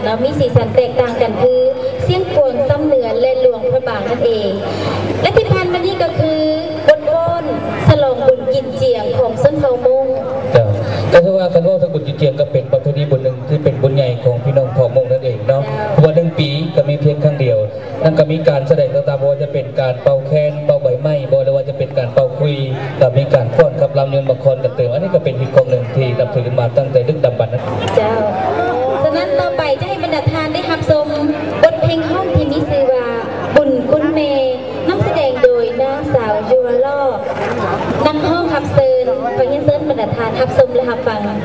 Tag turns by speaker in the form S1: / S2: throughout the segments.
S1: เนาะมีสีสันแตกต่างกันคือเสียงกวงซ้ำเหนือและหลวงพระบางนั่นเองและที่ผ่านมานี่ก็คือบนโอนฉลองบุญกินเจียงของส้นเผามุง
S2: ก็คือว่าคันว่าสกุลจิตเจียงก็เป็นประเพณีบุญหนึ่งที่เป็นบุญใหญ่ของพี่น้องเผ่ามงนั่นเองเนาะเพราะว่า1 ปีก็มีเพียงครั้งเดียวนั่นก็มีการแสดงต่างๆว่าจะเป็นการเป่าแคนเป่าใบไม้บ่หรือว่าจะเป็นการเป่าคุยกับมีการฟ้อนขับลำเนินบังคอนกันเติมอันนี้ก็เป็นอีกของหนึ่งที่นับถือมาตั้งแต่ดึกดำบรรพ์นั้น
S1: เจ้าฉะนั้นต่อไปจะให้บรรดาทานได้รับชมบทเพลงห้องที่มีชื่อว่าบุญคุณเมน้ำแสดงโดยนางสาวยัวล่อนำห้องขับเซินขอเฮียนเซินบรรดาทานรับชมและรับฟัง
S3: ยัง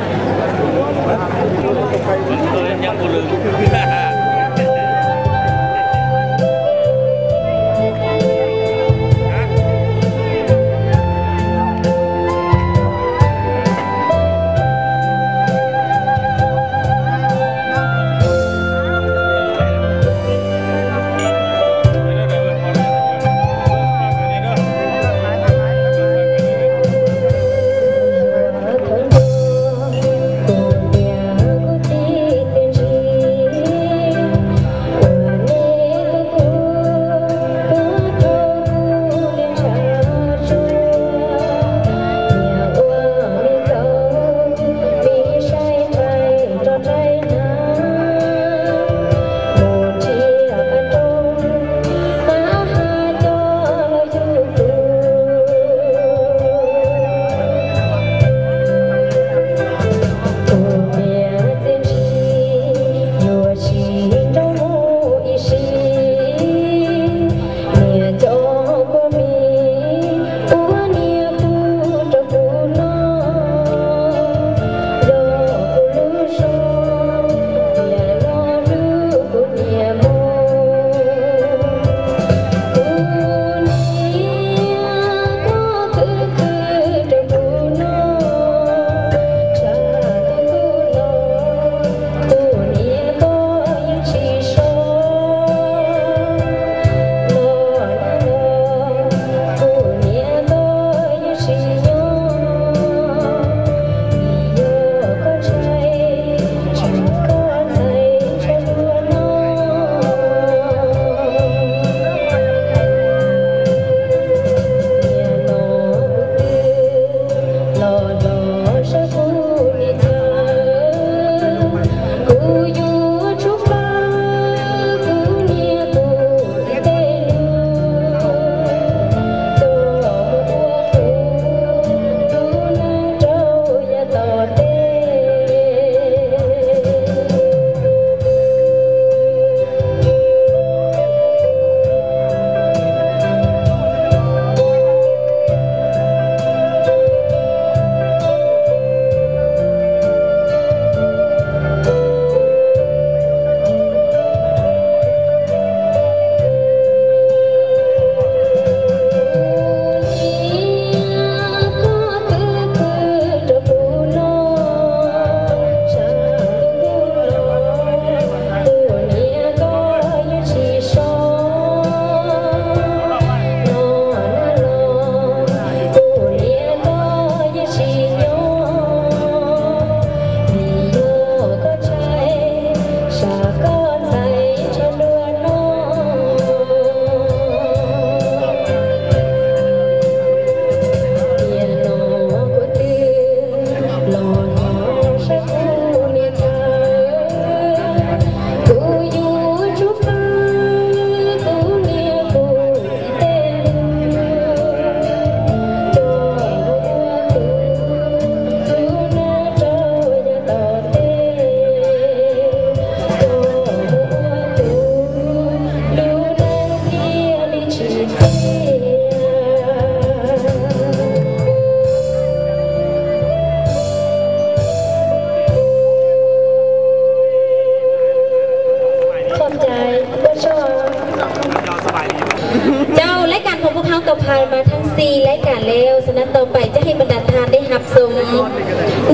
S3: บุญ
S1: ก็ผ่านมาทั้ง4รายการแล้วฉะนั้นต่อไปจะให้บรรดาทานได้รับชม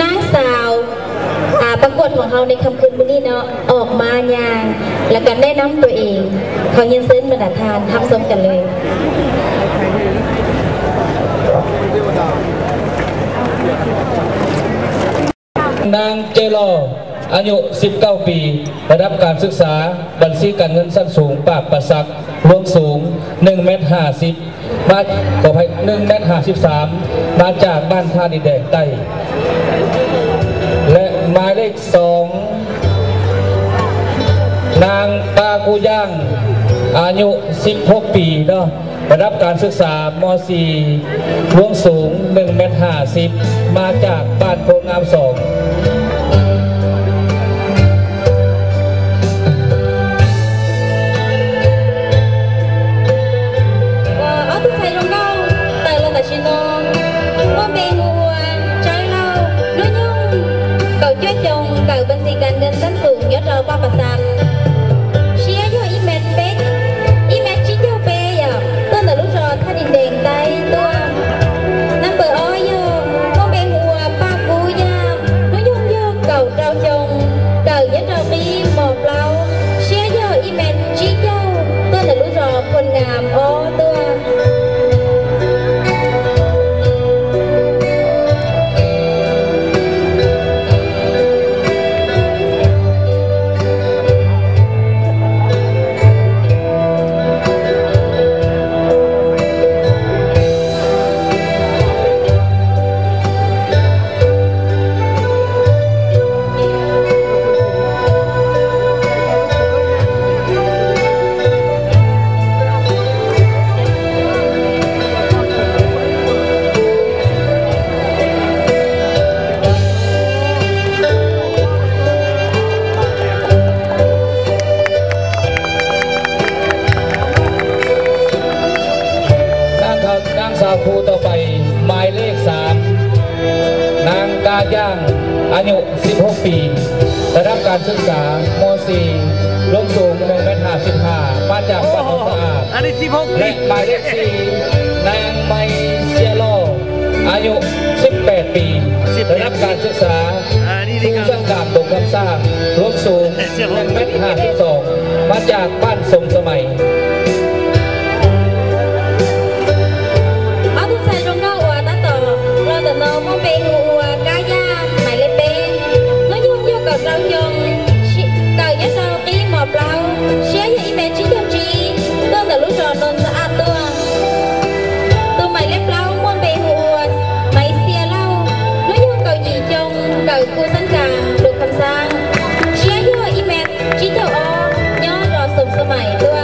S1: นางสาวประกวดของเราในค่ำคืนวันนี้เนาะออกมายางแล้วก็แนะนำตัวเองขอเยินเส้นบรรดาทานรับชมกันเลย
S2: นางเจรออายุ 19 ปีระดับการศึกษาบัญชีการเงินสั้นสูงปากประสักรวมสูง1 เมตร 50มาขออภัย1 เมตร 53มาจากบ้านท่าดินแดงใต้และหมายเลข 2นางปากูย่างอายุ 16 ปีเนาะระดับการศึกษาม.4 รวมสูง1 เมตร 50มาจากบ้านโพงาม2
S1: บัญชีการเงินสั้นสูงยอดเราป้าประสักเชียร์อยู่อีเมทเป็กอีเมทชิโยเปย์อ่ะต้นแต่ลูกชอท่าดินแดงใต้ตัวน้ำเบอร์อ้อยอยู่โมเบหัวป้ากูยามน้อยยุ่งเยอะเก่าเราจงเก่ายอดเราปีหมอบเราเชียร์อยู่อีเมทชิโยต้นแต่ลูกชอคนงามอ้อตัคู่ต่อไปหมายเลข 3นางกาย่างอายุ 16 ปีระดับการศึกษาม.4 รวมสูง1 เมตร 55มาจากบ้านหนองสะอาดและหมายเลข 4นางไมเซียโลอายุ 18 ปีระดับการศึกษาผู้ช่างดาบตรงคำสร้างรวมสูง1 เมตร 52มาจากบ้านทรงสมัยเรายงเก่ายัดเราปีหมอบเราเชียร์อย่างอีเมจิเดียวจีต้นแต่ลูกจอนนสะอาดตัวใหม่เล็บเราม้วนเบหัวไม่เสียเล่าน้อยยงเก่าหยีจงเก่าคูสันกลางลูกคำสร้างเชียร์อย่างอีเมจิเดียวอ้อย่อรอสมสมัยตัว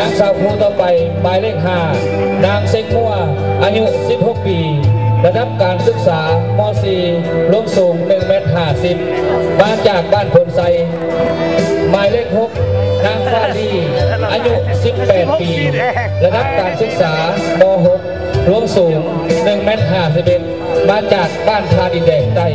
S1: นางสาวครูต่อไปหมายเลข 5นางเซ็งมัวอายุ 16 ปีระดับการศึกษาม.4 รวมสูง1 เมตร 50มาจากบ้านพลไซหมายเลข 6นางฟาดีอายุ 18 ปีระดับการศึกษาม.6 รวมสูง1 เมตร 51มาจากบ้านทาดินแดงใต้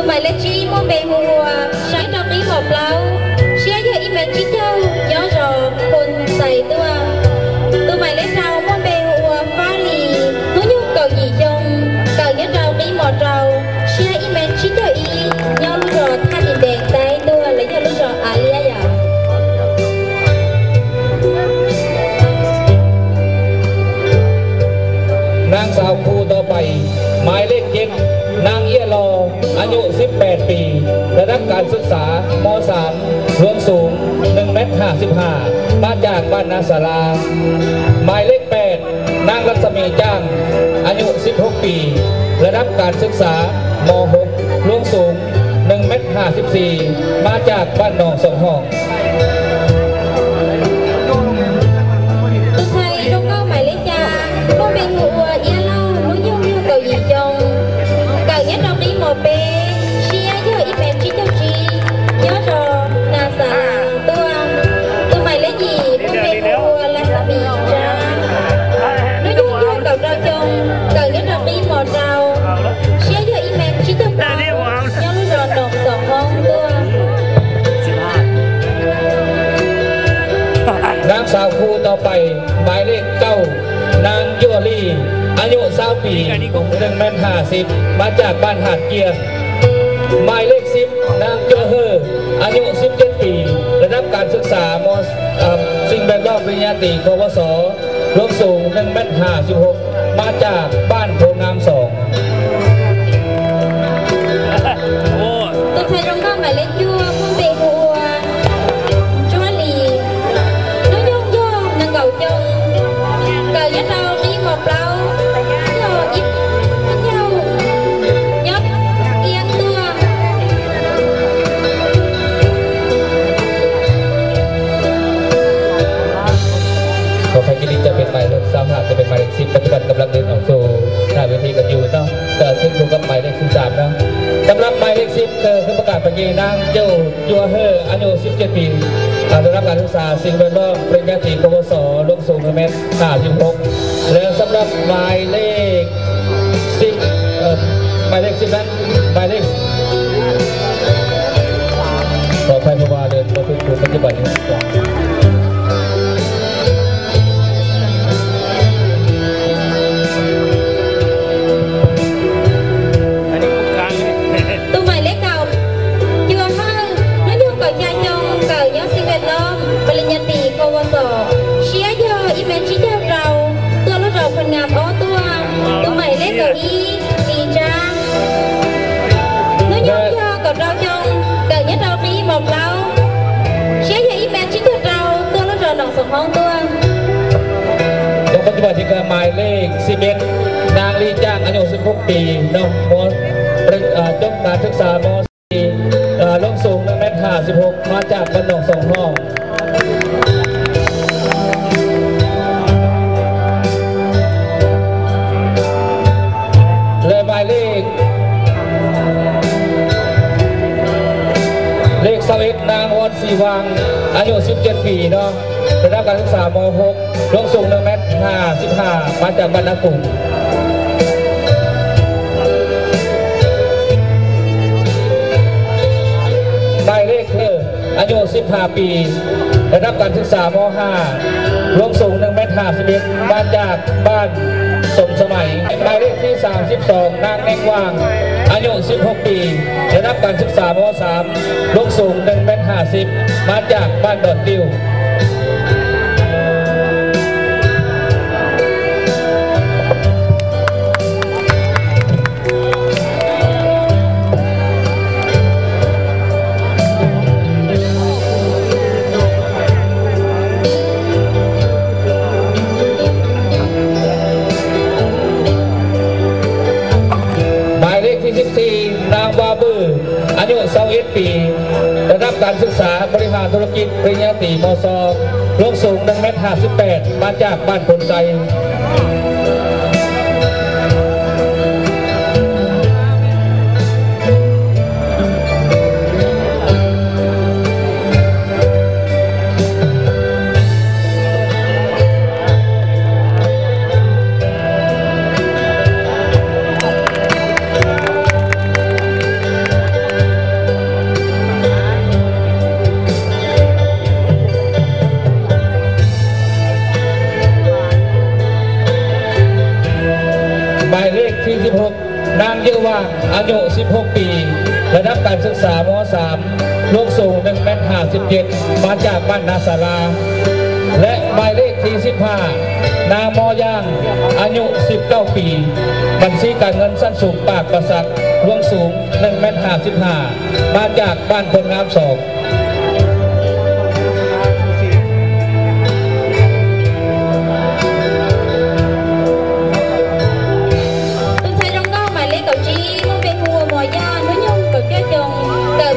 S1: หมายเลขชี้มองเบหัวใช้ดอกนี้หมอบเล้าเชียร์เยอะอีเมจชี้เจ้าย่อรอคนใส่ตัวหมายเลขเรามองเบหัวฟ้าลีน้องยุ่งเก่าหยีจงเก่ายัดเรานี้หมดเราเชียร์อีเมจชี้เจ้าอีย่อลูกรอท่าดินแดงใต้ตัวและย่อลูกรออาเลียอย่างนางสาวครูต่อไปหมายเลข 7นางเอี้ยรออายุ 18 ปีระดับการศึกษาม.3 รวมสูง1 เมตร 55มาจากบ้านนาสาราหมายเลข 8นางรัศมีจ้างอายุ 16 ปีระดับการศึกษาม.6 รวมสูง1 เมตร 54มาจากบ้านหนองสองห้องเปเชียร์เยอะอีเมจชิเจ้าจียอดรอนาสาตัวใหม่และหยีมันเป็นหัวและสามีจ้าน้อยยุ่งยุ่งกับเราจงเก่ายัดเราปีหมดเราเชียร์เยอะอีเมจชิเจ้าปลายอดรอดอกสองห้องตัวนางสาวครูต่อไปหมายเลข 9นางยัวลี่อา
S2: อายุ20 ปี1 เมตร 50มาจากบ้านหาดเกียงหมายเลข10นางเจอเฮออายุ17 ปีระดับการศึกษามสิ่งแวดล้อมปริญญาตรีปวสรวมสูง1 เมตร 56มาจากบ้านโพงาม2
S1: ตัวชายร้องน้องหมายเลขยั่วพุ่งเบหัวจัวลีน้องยงยงนางเก่าจงเก่ายัดเรานี้หมอบเราหยอดยิบเย้ายับเอียงตัว
S2: ขอใครกินดีจะเป็นหมายเลข35จะเป็นหมายเลข10ปัจจุบันกำลังเดินออกสู่หน้าเวทีกันอยู่เนาะก็ขึ้นคู่กับหมายเลข13เนาะสำหรับหมายเลข10คือประกาศปยีนางเจ้าจัวเฮออายุ17 ปีได้รับการศึกษาสิ่งแวดล้อมปริญญาตรีปวสลงสูง1 เมตร 56และสำหรับหมายเลข10หมายเลข10นั้นหมายเลขขอใครพบาเดินมาถึงปัจจุบันนี้
S1: ตัวหมายเลขเก่าจัวห้าน้องยงเก่ายายงเก่ายักษ์สิ่งแวดล้อมปริญญาตรีปวสเชียร์ยออีเมนชิเดียวเราตัวรถเราคนงามอ้อตัวหมายเลขเก่าอีดีจ้าน้องยงยอกับเรายงเก่ายัดเรานี้หมอบเราเชียร์ยออีเมนชิเดียวเราตัวรถเราหนองสองห้องตัว
S2: ปัจจุบันที่หมายเลข11นางลีจ้างอายุ16 ปีน้องมจบการศึกษาม.4 ลงสูง1 เมตร 56มาจากบ้านหนองสองห้องและหมายเลข21นางวอนสีวังอายุ17 ปีเนาะได้รับการศึกษาม.6 ลงสูง1 เมตร 55มาจากบ้านนากุ่มหมายเลขอายุ15 ปีได้รับการศึกษาม.5 ลงสูง1 เมตร 51มาจากบ้านสมสมัยหมายเลขที่32นางแนงว่างอายุ16 ปีได้รับการศึกษาม.3 ลงสูง1 เมตร 50มาจากบ้านดอนติวนางบาบืออายุ21 ปีได้รับการศึกษาบริหารธุรกิจปริญญาตรีมศลงสูง1 เมตร 58มาจากบ้านผลใจนางเยอะว่างอายุ16 ปีระดับการศึกษาม.3 ลงสูง1 เมตร 57มาจากบ้านนาสาราและหมายเลขที่15นางมอย่างอายุ19 ปีบัญชีการเงินสั้นสูงปากประสักลงสูง1 เมตร 55มาจากบ้านคนงาม2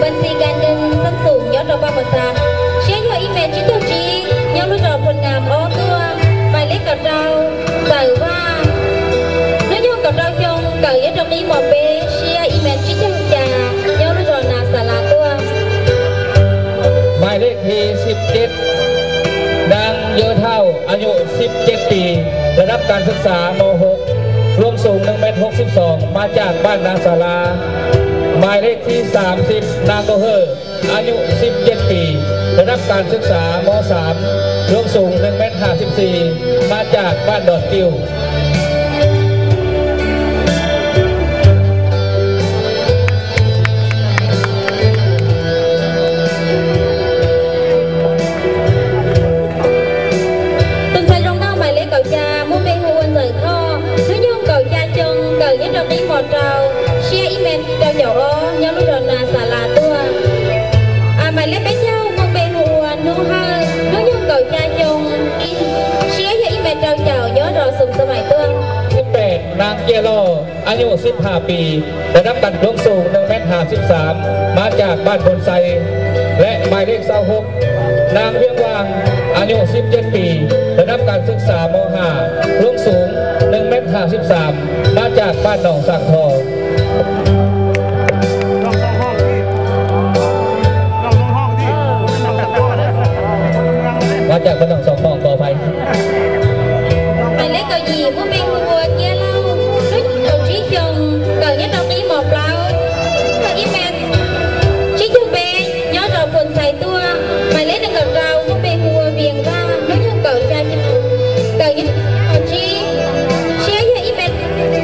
S1: บัญชีการเงินสั้นสูงยอดดอกบางภาษาเชียร์ยออีเมนชิโตจียอดรู้จักผลงานอ้อตัวหมายเลขกับเราใส่ว่าน้อยงกับเรายงเก่ายอดดอกนี้หมอเปเชียร์อีเมนชิโตจายอดรู้จักนาสาราตัว
S2: หมายเลขที่17นางเยอะเท่าอายุ17 ปีระดับการศึกษาม.6 รวมสูง1 เมตร 62มาจากบ้านนาสาราหมายเลขที่30นางโดเฮออายุ17 ปีได้รับการศึกษาม.3 รวมสูง1 เมตร 54มาจากบ้านดอนติว เกียร์โลอายุ15 ปีได้รับการยกสูง1 เมตร 53มาจากบ้านพลไซและหมายเลข26นางเวียงวางอายุ17 ปีได้รับการศึกษาม.5 ยกสูง1 เมตร 53มาจากบ้านหนองสักทองมาจากบ้านหนองสองห้องต่อไป
S1: หมายเลขเก้ายี่ผู้เป็นผู้บวชเกียร์เล่าด้วยđồng chí chồng cờ nhất đồng ý một lao cờ ý mẹ chí chú bé nhớ rồi phồn xài tua mày lấy đừng gặp ràoผู้เป็นผู้บวชเวียงว่าnói chung cờ cha chính cờ nhất đồng chí xé với ý mẹ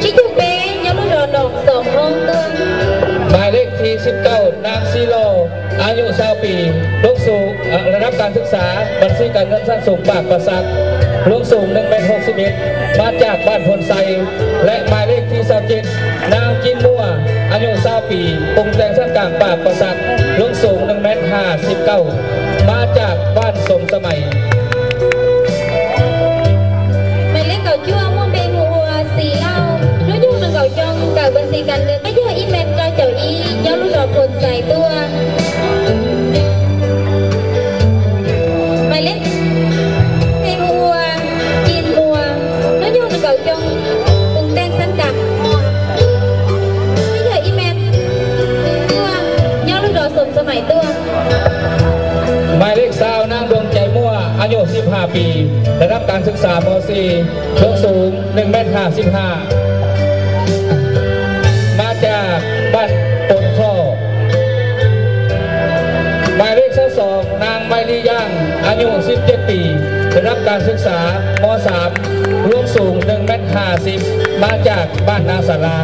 S1: chí chú bé nhớ lúc rồi nộp sòng hôn tua
S2: หมายเลขที่19นางซีโลอายุ20 ปีลงสู่ระดับการศึกษาบัญชีการเงินสั้นสูงปากประสักลงสูง1 เมตร 61มาจากบ้านพลไซและหมายเลขที่27นางกินมัวอายุ20 ปีปรุงแต่งสั้นกลางปากประสักลงสูง1 เมตร 59มาจากบ้านสมสมัย
S1: หมายเลขเก้าชั่วมุ่งเป็นหัวสีเล่าnói chung là cầu trong cờ bên xì cành được bây giờ ý mẹ ra chầu ý do lúc rồi phồn xài tua mày lấy hay mua chín mua nói chung là cầu trong cùng đang sẵn cặp bây giờ ý mẹ tua do lúc rồi sồn sao mày tua
S2: หมายเลข20นางดวงใจมั่วอายุ15 ปีได้รับการศึกษาม.4 ยกสูง1 เมตร 55มาจากบ้านปนข้อหมายเลข22นางไมลีย่างอายุ17 ปีได้รับการศึกษาม.3 รวมสูง1 เมตร 50มาจากบ้านนาสารา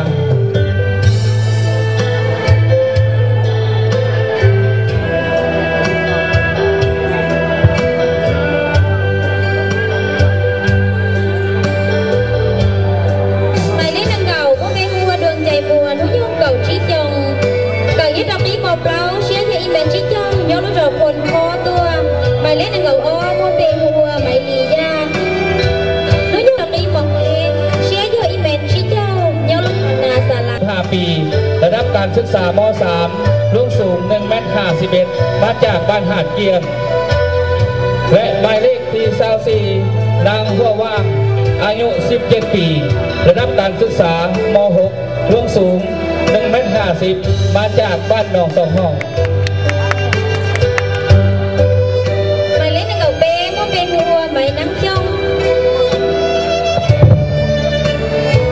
S1: nhất đồng ý một lâu xé cho im bền trí trong nhớ lúc rồi phồn kho tua mày lấy năng gầu o mua bề hùa mày lì ra nói nhất đồng ý một lên xé cho im bền trí trong nhớ lúc nà xà lạc
S2: 5 ปีได้รับการศึกษาม.3 รุ่งสูง1 เมตร 51มาจากบ้านหาดเกียงและหมายเลขที่24นางหัวว่างอายุ17 ปีได้รับการศึกษาม.6 รุ่งสูง1 เมตร 50มาจากบ้านหนองสองห้อง
S1: หมายเลขในเก่าเป้มั่วเป็นหัวหมายนังจง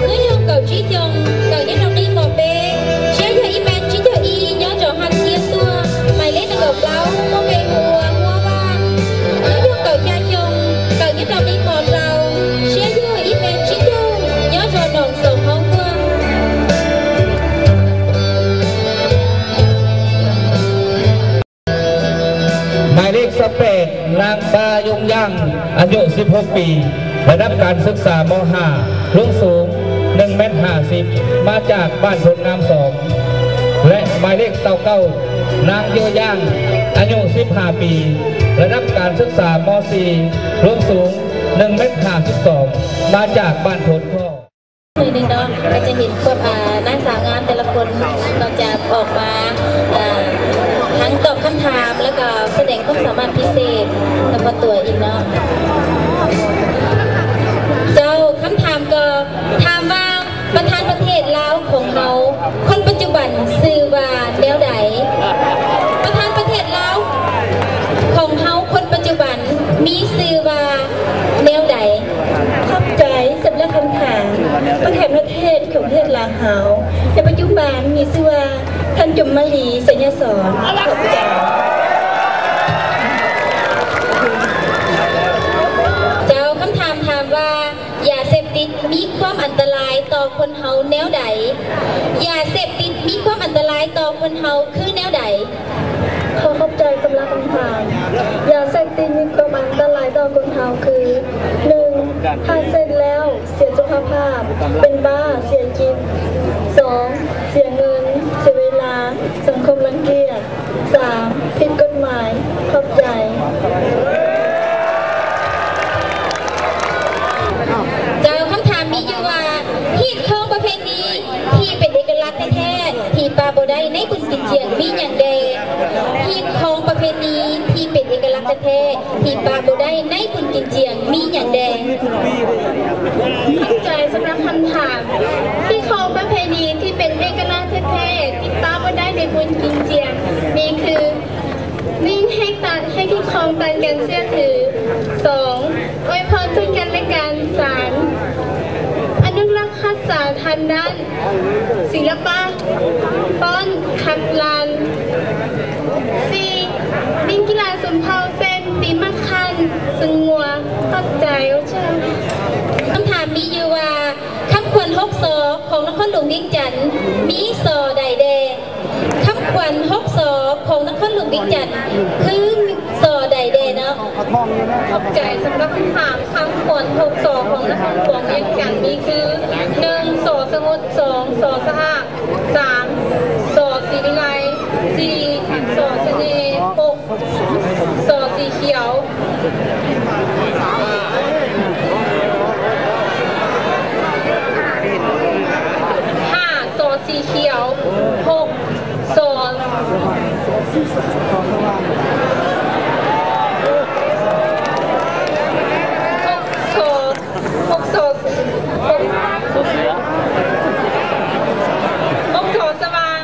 S1: nói chung cầu trí chồng cầu nhất đồng đi một bê xé cho ý mẹ trí cho y nhớ trò hành chia tua mày lấy năng cầu lâu mua bê hùa mua ba nói chung cầu cha chồng cầu nhất đồng đi một rào xé cho ý mẹ trí cho nhớ trò nồng sòng hông tua
S2: หมายเลข18นางปายงย่างอายุ16 ปีได้รับการศึกษาม.5 รุ่งสูง1 เมตร 50มาจากบ้านพลงาม2และหมายเลข29นางโยย่างอายุ15 ปีได้รับการศึกษาม.4 รุ่งสูง1 เมตร 52มาจากบ้านพลข้อ
S1: เลยนึงเนาะก็จะเห็นพวกนักสาวงามแต่ละคนเราจะออกมาทั้งตอบคำถามแล้วก็แสดงความสามารถพิเศษกับตัวอีกเนาะเจ้าคำถามก็ถามว่าประธานประเทศลาวของเราคนปัจจุบันชื่อว่าแนวใดประธานประเทศลาวของเราคนปัจจุบันมีชื่อว่าแนวใด
S4: ขอบใจสำหรับคำถามประธานประเทศของประเทศลาวเฮาในปัจจุบันมีชื่อว่าท่านจมมาลีสัญญาสอนขอบใจ
S1: เจ้าคำถามถามว่ายาเสพติดมีความอันตรายต่อคนเฮาแนวใดยาเสพติดมีความอันตรายต่อคนเฮาคือแนวใด
S4: ขอขอบใจสำหรับคำถามยาเสพติดมีความอันตรายต่อคนเฮาคือ 1. ถ้าเสพแล้วเสียสุขภาพเป็นบ้าเสียจิต 2. เสียเงินเสียเวลาสังคมรังเกียจ 3. ผิดกฎหมายขอบใจ
S1: เจ้าคำถามมีอยู่ว่าฮีดของประเภ ที่ของประเพณีที่เป็นเอกลักษณ์แท้ๆที่ปาบ่ได้ในบุญกินเจียงมีอย่างแดง
S4: เข้าใจสำหรับคำถามที่ของประเพณีที่เป็นเอกลักษณ์แท้ๆที่ป้าบ่ได้ในบุญกินเจียงมีคือนิ่งให้ตัดให้ที่คลองตันกันเชื่อถือ 2. อวยพรซึ่งกันและกัน 3. อนุรักษ์รักษาทางด้านศิลปะป้อนขับลาน 4. นิ่งกีฬาสมเภาเส้นตีมะคันซึ่งงัวตัดใจเอาเชื่อ
S1: คำถามมีอยู่ว่าคำขวัญฮกซอของนครหลวงเวียงจันทร์มีซอใดแดงคำขวัญฮกซอของนครหลวงเวียงจันทร์คือซอใดแดงเนาะ
S4: ขอบใจสำหรับคำถามคำขวัญ6 สอของนครหลวงเวียงจันทร์มีคือ 1. สอสมุทร 2. สอสหะ 3. สอศิริไล 4. สอเสน่ห์ 6. สอสีเขียว 5. สอสีเขียว 6. สอสว่าง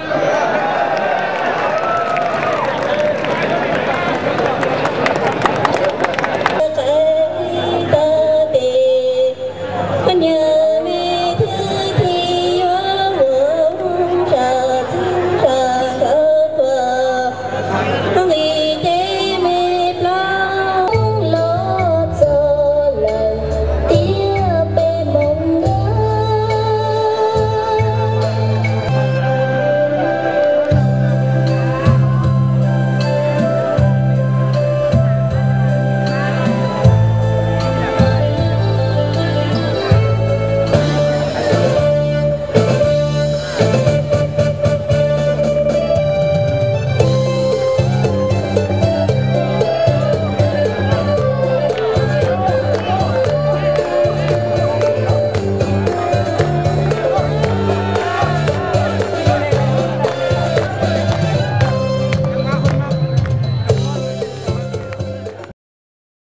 S1: ค